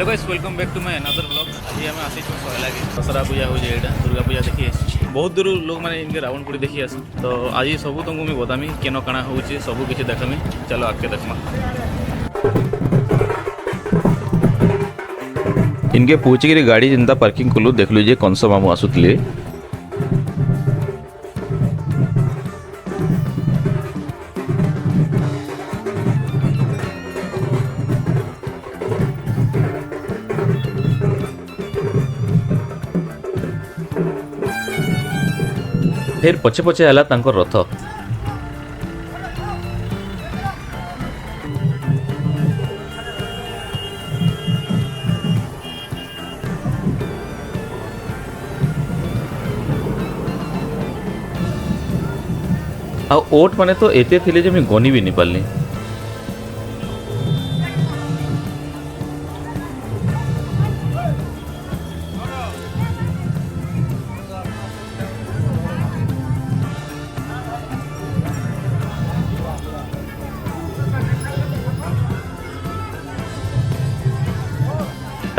Guys welcome back to my another blog. आज आम आसी सोहेला के दशहरा पूजा हो दुर्गा पूजा देखी बहुत दूर लोग मैंने इनके रावण पुरी देखी आस। तो आज सब तुमको मुझे बतामी केन काଣା होची सब किसी देखमी। चलो आगे देखमा। इनके पूछिक गाड़ी जिंदा पार्किंग कलु देख लीजिए कंस मामू आसुले। फिर पछे पछे आला तांकर रथ। आ ओट माने तो एते थिले जे मैं गनी भी नहीं पारली।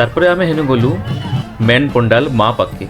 तारपरे आमे हेनु गलु मेन पंडाल माँ पाखे।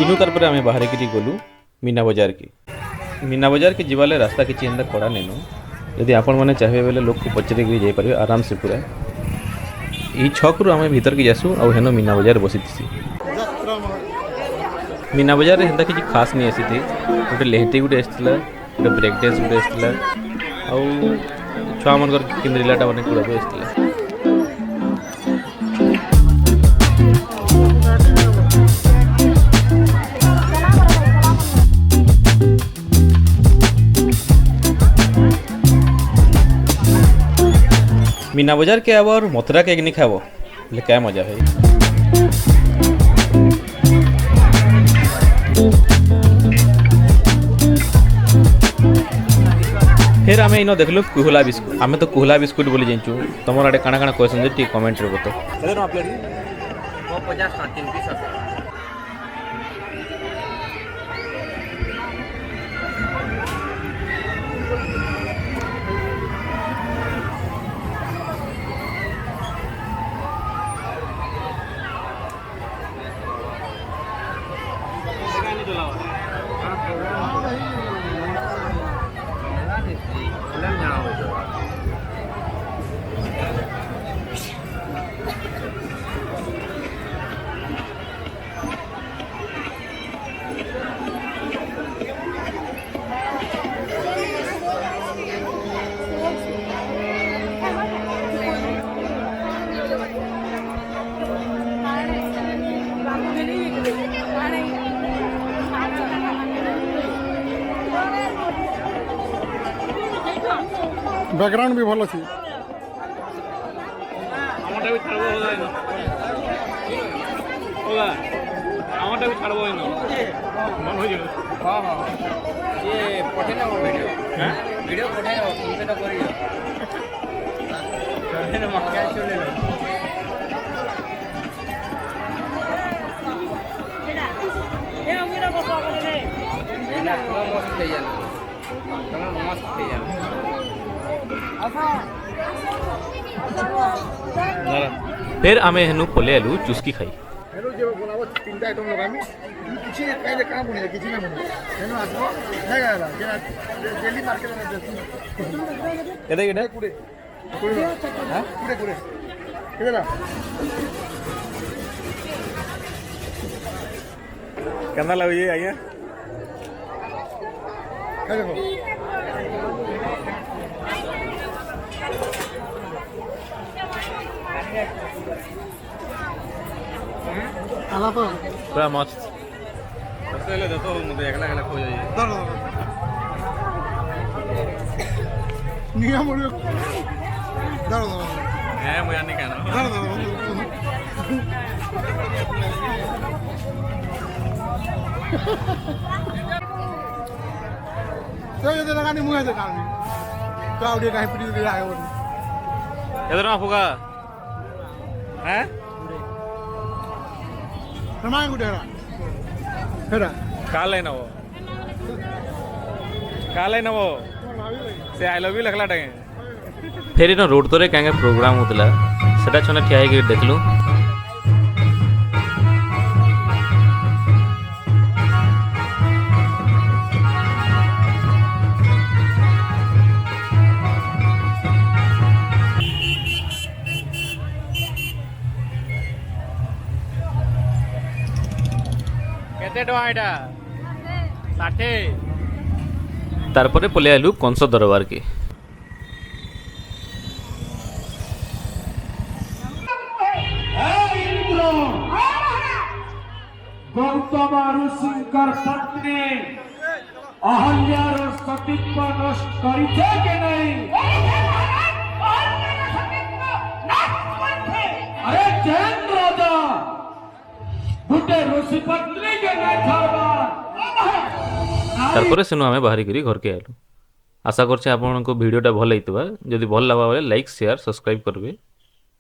इनु तार आम बाहर की गलु मीना बजार के जीवाले रास्ता किसी एंता कड़ा नेनु। यदि आपण मैंने चाहिए बेले लोग को पचरे भी जापर आराम से पूरा यही छक रु आम भीतर की जासु आ हेन मीना बजार बसी। मीना बजार हेन्ता किसी खास नहीं आसी थी। गोटे लेहटी गोटे आसला गोटे ब्रेक डांस गोटे आसला छुआ मनकर किंद्रिलाटा मैंने कूड़ा आसला। मीना बाजार के अब और मथुरा केक नहीं खाबो बोले क्या मजा है। फिर आम इन देखलु कुहला बिस्कुट। आम तो कुहला बिस्कुट बोली जाइचु। तुम आड़े काଣା काଣା कहसन जे कमेंट रे बतो। बैकग्राउंड भी भल अच्छी। फिर आमे हेनु पले आलु चुस्की खाई हेलो जे बनाबो तीनटा आइटम लगामी किछि काइले काम बने किछि ना बने हेनो आसो नाही गाला जे डेली मार्केट में देसी केदे केदे कुडे कुडे हां कुडे कुडे केला केना लागै आइया खाइ देखो आला तो पूरा मस्त सबसे पहले देखो मुझे एकला एकला खो जाइए दर निया मोड़ दर है मुझे नहीं कहना दर तो ये लगा नहीं मुझे काम तो आउडियो कहीं पड़ी दे आए वो इधर ना फुगा हैं Hermano, gudera. Hera. काले ना वो से आई लव यू लगला टाइम फेर इन रोड तरे कांगे प्रोग्राम होतला सेटा छने ठिया के देखलु केते टका एटा 60 तारपरे पले आलु कंस दरबार के गौतम ऋषिकर पत्नी अहल्यार सतीत्व नष्ट करिछे के नहीं अरे जैन राजा गुटे ऋषि पत्नी के नहीं छाड़बा तारपरे सेनु आमे बाहरी करी घर के आलु आशा करछे आपनको वीडियोटा भल हेतबा जदि भल लागबा बेले लाइक शेयर सब्सक्राइब करबे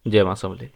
जय मां समले।